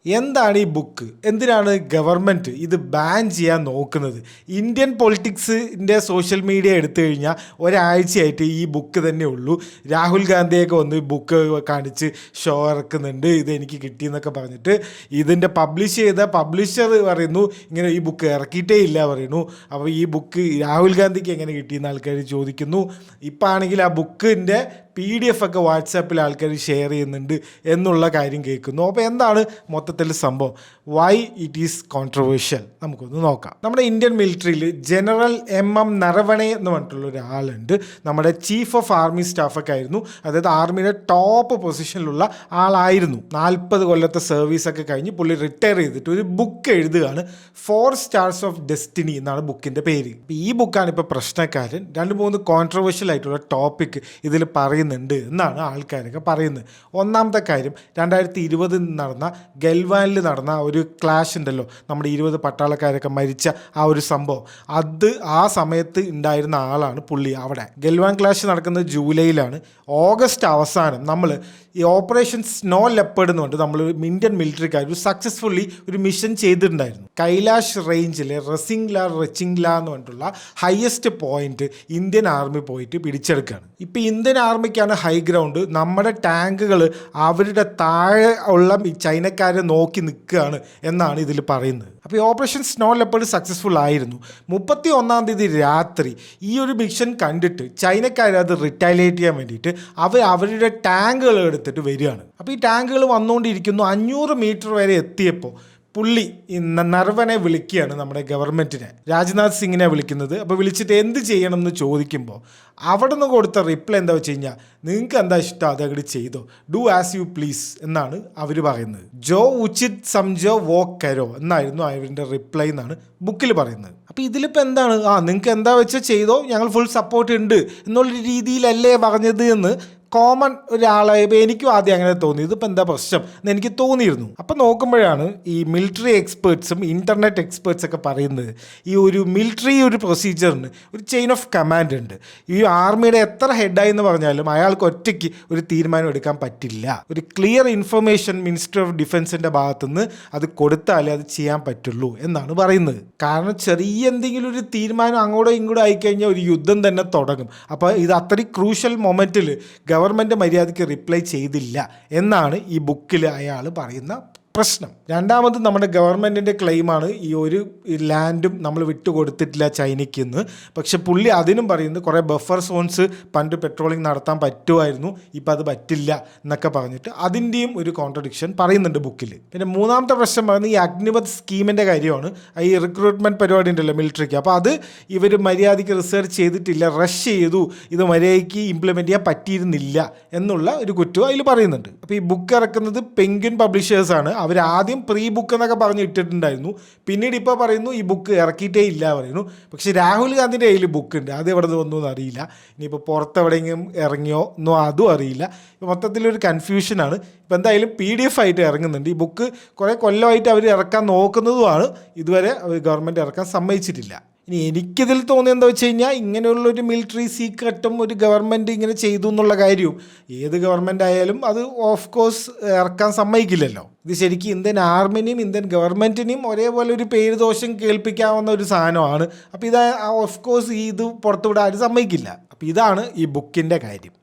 എന്താണ് ഈ ബുക്ക്? എന്തിനാണ് ഗവൺമെൻറ് ഇത് ബാൻ ചെയ്യാൻ നോക്കുന്നത്? ഇന്ത്യൻ പൊളിറ്റിക്സിൻ്റെ സോഷ്യൽ മീഡിയ എടുത്തു കഴിഞ്ഞാൽ ഒരാഴ്ചയായിട്ട് ഈ ബുക്ക് തന്നെ ഉള്ളൂ. രാഹുൽ ഗാന്ധിയൊക്കെ വന്ന് ബുക്ക് കാണിച്ച് ഷോ ഇറക്കുന്നുണ്ട്, ഇത് എനിക്ക് കിട്ടിയെന്നൊക്കെ പറഞ്ഞിട്ട്. ഇതിൻ്റെ പബ്ലിഷ് ചെയ്ത പബ്ലിഷർ പറയുന്നു ഇങ്ങനെ ഈ ബുക്ക് ഇറക്കിയിട്ടേ ഇല്ല പറയുന്നു. അപ്പോൾ ഈ ബുക്ക് രാഹുൽ ഗാന്ധിക്ക് എങ്ങനെ കിട്ടിയെന്ന് ആൾക്കാർ ചോദിക്കുന്നു. ഇപ്പം ആണെങ്കിൽ ആ ബുക്കിൻ്റെ PDF ഒക്കെ വാട്സാപ്പിൽ ആൾക്കാർ ഷെയർ ചെയ്യുന്നുണ്ട് എന്നുള്ള കാര്യം കേൾക്കുന്നു. അപ്പോൾ എന്താണ് മൊത്തത്തിൽ സംഭവം? Why it is controversial? നമുക്കൊന്ന് നോക്കാം. നമ്മുടെ ഇന്ത്യൻ മിലിറ്ററിയിൽ ജനറൽ MM നരവണെ എന്ന് പറഞ്ഞിട്ടുള്ള ഒരാളുണ്ട്. നമ്മുടെ ചീഫ് ഓഫ് ആർമി സ്റ്റാഫൊക്കെ ആയിരുന്നു. അതായത് ആർമിയുടെ ടോപ്പ് പൊസിഷനിലുള്ള ആളായിരുന്നു. 40 കൊല്ലത്തെ സർവീസൊക്കെ കഴിഞ്ഞ് പുള്ളി റിട്ടയർ ചെയ്തിട്ട് ഒരു ബുക്ക് എഴുതുകയാണ്. 4 Stars of Destiny എന്നാണ് ബുക്കിൻ്റെ പേര്. ഈ ബുക്കാണ് ഇപ്പോൾ പ്രശ്നക്കാരൻ. 2-3 കോൺട്രവേഴ്ഷ്യൽ ആയിട്ടുള്ള ടോപ്പിക് ഇതിൽ പറയുന്നുണ്ട് എന്നാണ് ആൾക്കാരൊക്കെ പറയുന്നത്. ഒന്നാമത്തെ കാര്യം, 2020 നടന്ന ഗൽവാനിൽ നടന്ന ഒരു ക്ലാഷ് ഉണ്ടല്ലോ, നമ്മുടെ 20 പട്ടാളക്കാരൊക്കെ മരിച്ച ആ ഒരു സംഭവം. അത് ആ സമയത്ത് ഉണ്ടായിരുന്ന ആളാണ് പുള്ളി. അവിടെ ഗൽവാൻ ക്ലാഷ് നടക്കുന്നത് ജൂലൈയിലാണ്. ഓഗസ്റ്റ് അവസാനം നമ്മൾ ഈ ഓപ്പറേഷൻ സ്നോ ലെപ്പേർഡ് എന്ന് പറഞ്ഞിട്ട് നമ്മൾ ഇന്ത്യൻ മിലിറ്ററിക്കാർ ഒരു സക്സസ്ഫുള്ളി ഒരു മിഷൻ ചെയ്തിട്ടുണ്ടായിരുന്നു. കൈലാഷ് റേഞ്ചിലെ റച്ചിംഗ്ല എന്ന് പറഞ്ഞിട്ടുള്ള ഹയസ്റ്റ് പോയിന്റ് ഇന്ത്യൻ ആർമി പോയിട്ട് പിടിച്ചെടുക്കുകയാണ്. ഇപ്പം ഇന്ത്യൻ ആർമിക്കാണ് ഹൈ ഗ്രൗണ്ട്. നമ്മുടെ ടാങ്കുകൾ അവരുടെ താഴെ ഉള്ള ചൈനക്കാരെ നോക്കി നിൽക്കുകയാണ് എന്നാണ് ഇതിൽ പറയുന്നത്. അപ്പോൾ ഈ ഓപ്പറേഷൻ സ്നോ ലെപ്പേർഡ് സക്സസ്ഫുൾ ആയിരുന്നു. 31-ാം തീയതി രാത്രി ഈ ഒരു മിഷൻ കണ്ടിട്ട് ചൈനക്കാർ അത് റിറ്റാലിയേറ്റ് ചെയ്യാൻ വേണ്ടിയിട്ട് അവരുടെ ടാങ്കുകൾ എടുത്തിട്ട് വരികയാണ്. അപ്പോൾ ഈ ടാങ്കുകൾ വന്നുകൊണ്ടിരിക്കുന്നു. 500 മീറ്റർ വരെ എത്തിയപ്പോൾ പുള്ളി നർവനെ വിളിക്കുകയാണ്, നമ്മുടെ ഗവൺമെൻറ്റിനെ, രാജ്നാഥ് സിംഗിനെ വിളിക്കുന്നത്. അപ്പോൾ വിളിച്ചിട്ട് എന്ത് ചെയ്യണം എന്ന് ചോദിക്കുമ്പോൾ അവിടെ നിന്ന് കൊടുത്ത റിപ്ലൈ എന്താ വെച്ച് കഴിഞ്ഞാൽ, നിങ്ങൾക്ക് എന്താ ഇഷ്ടം അത് അങ്ങോട്ട് ചെയ്തോ, ഡു ആസ് യു പ്ലീസ് എന്നാണ് അവർ പറയുന്നത്. ജോ ഉചിത് സംജോ വോ കരോ എന്നായിരുന്നു അവരുടെ റിപ്ലൈ എന്നാണ് ബുക്കിൽ പറയുന്നത്. അപ്പോൾ ഇതിലിപ്പോൾ എന്താണ്, നിങ്ങൾക്ക് എന്താ വെച്ചാൽ ചെയ്തോ, ഞങ്ങൾ ഫുൾ സപ്പോർട്ട് ഉണ്ട് എന്നുള്ള രീതിയിലല്ലേ പറഞ്ഞത് എന്ന് കോമൺ ഒരാളായപ്പോൾ എനിക്കും ആദ്യം അങ്ങനെ തോന്നി. ഇതിപ്പോൾ എന്താ പ്രശ്നം എന്ന് എനിക്ക് തോന്നിയിരുന്നു. അപ്പം നോക്കുമ്പോഴാണ് ഈ മിലിറ്ററി എക്സ്പേർട്സും ഇൻ്റർനെറ്റ് എക്സ്പേർട്സൊക്കെ പറയുന്നത്, ഈ ഒരു മിലിറ്ററി ഒരു പ്രൊസീജിയറിന് ഒരു ചെയിൻ ഓഫ് കമാൻഡ് ഉണ്ട്. ഈ ആർമിയുടെ എത്ര ഹെഡായി എന്ന് പറഞ്ഞാലും അയാൾക്ക് ഒറ്റയ്ക്ക് ഒരു തീരുമാനം എടുക്കാൻ പറ്റില്ല. ഒരു ക്ലിയർ ഇൻഫർമേഷൻ മിനിസ്റ്റർ ഓഫ് ഡിഫൻസിൻ്റെ ഭാഗത്തുനിന്ന് അത് കൊടുത്താലേ അത് ചെയ്യാൻ പറ്റുള്ളൂ എന്നാണ് പറയുന്നത്. കാരണം ചെറിയ എന്തെങ്കിലും ഒരു തീരുമാനം അങ്ങോട്ടോ ഇങ്ങോട്ടോ ആയിക്കഴിഞ്ഞാൽ ഒരു യുദ്ധം തന്നെ തുടങ്ങും. അപ്പോൾ ഇത് അത്രയും ക്രൂഷ്യൽ മൊമെൻറ്റിൽ ഗവൺമെൻറ് മര്യാദയ്ക്ക് റിപ്ലൈ ചെയ്തില്ല എന്നാണ് ഈ ബുക്കിൽ അയാൾ പറയുന്ന പ്രശ്നം. രണ്ടാമത് നമ്മുടെ ഗവൺമെൻറ്റിൻ്റെ ക്ലെയിമാണ് ഈ ഒരു ലാൻഡും നമ്മൾ വിട്ടുകൊടുത്തിട്ടില്ല ചൈനയ്ക്ക് എന്ന്. പക്ഷെ പുള്ളി അതിനും പറയുന്നത് കുറേ ബഫർ സോൺസ് പണ്ട് പെട്രോളിംഗ് നടത്താൻ പറ്റുമായിരുന്നു, ഇപ്പം അത് പറ്റില്ല എന്നൊക്കെ പറഞ്ഞിട്ട് അതിൻ്റെയും ഒരു കോൺട്രഡിക്ഷൻ പറയുന്നുണ്ട് ബുക്കിൽ. പിന്നെ മൂന്നാമത്തെ പ്രശ്നം പറയുന്നത് ഈ അഗ്നിപത് സ്കീമിൻ്റെ കാര്യമാണ്. ഈ റിക്രൂട്ട്മെൻറ്റ് പരിപാടി ഉണ്ടല്ലോ മിലിറ്ററിക്ക്, അപ്പോൾ അത് ഇവർ മര്യാദയ്ക്ക് റിസർച്ച് ചെയ്തിട്ടില്ല, റഷ് ചെയ്തു, ഇത് മര്യാദയ്ക്ക് ഇംപ്ലിമെൻറ്റ് ചെയ്യാൻ പറ്റിയിരുന്നില്ല എന്നുള്ള ഒരു കുറ്റവും അതിൽ പറയുന്നുണ്ട്. അപ്പോൾ ഈ ബുക്ക് ഇറക്കുന്നത് പെൻഗ്വിൻ പബ്ലിഷേഴ്സാണ്. അവർ ആദ്യം പ്രീ ബുക്ക് എന്നൊക്കെ പറഞ്ഞ് ഇട്ടിട്ടുണ്ടായിരുന്നു. പിന്നീട് ഇപ്പോൾ പറയുന്നു ഈ ബുക്ക് ഇറക്കിയിട്ടേ ഇല്ല പറയുന്നു. പക്ഷേ രാഹുൽ ഗാന്ധിൻ്റെ കയ്യിൽ ബുക്കുണ്ട്, അത് എവിടെ നിന്ന് വന്നു എന്നറിയില്ല. ഇനിയിപ്പോൾ പുറത്തെവിടെയെങ്കിലും ഇറങ്ങിയോ എന്നോ അതും അറിയില്ല. മൊത്തത്തിലൊരു കൺഫ്യൂഷനാണ്. ഇപ്പോൾ എന്തായാലും PDF ആയിട്ട് ഇറങ്ങുന്നുണ്ട്. ഈ ബുക്ക് കുറേ കൊല്ലമായിട്ട് അവർ ഇറക്കാൻ നോക്കുന്നതുമാണ്, ഇതുവരെ ഗവൺമെൻറ് ഇറക്കാൻ സമ്മതിച്ചിട്ടില്ല. ഇനി എനിക്കിതിൽ തോന്നിയത് എന്താ വെച്ച് കഴിഞ്ഞാൽ, ഇങ്ങനെയുള്ളൊരു മിലിറ്ററി സീക്രട്ടും ഒരു ഗവൺമെൻറ് ഇങ്ങനെ ചെയ്തു എന്നുള്ള കാര്യവും ഏത് ഗവൺമെൻറ് ആയാലും അത് ഓഫ് കോഴ്സ് ഇറക്കാൻ സമ്മതിക്കില്ലല്ലോ. ഇത് ശരിക്കും ഇന്ത്യൻ ആർമിനെയും ഇന്ത്യൻ ഗവൺമെൻറ്റിനെയും ഒരേപോലെ ഒരു പേര് ദോഷം കേൾപ്പിക്കാവുന്ന ഒരു സാധനമാണ്. അപ്പോൾ ഇത് ഓഫ് കോഴ്സ് ഇത് പുറത്തുവിടാൻ ആരും സമ്മതിക്കില്ല. അപ്പോൾ ഇതാണ് ഈ ബുക്കിൻ്റെ കാര്യം.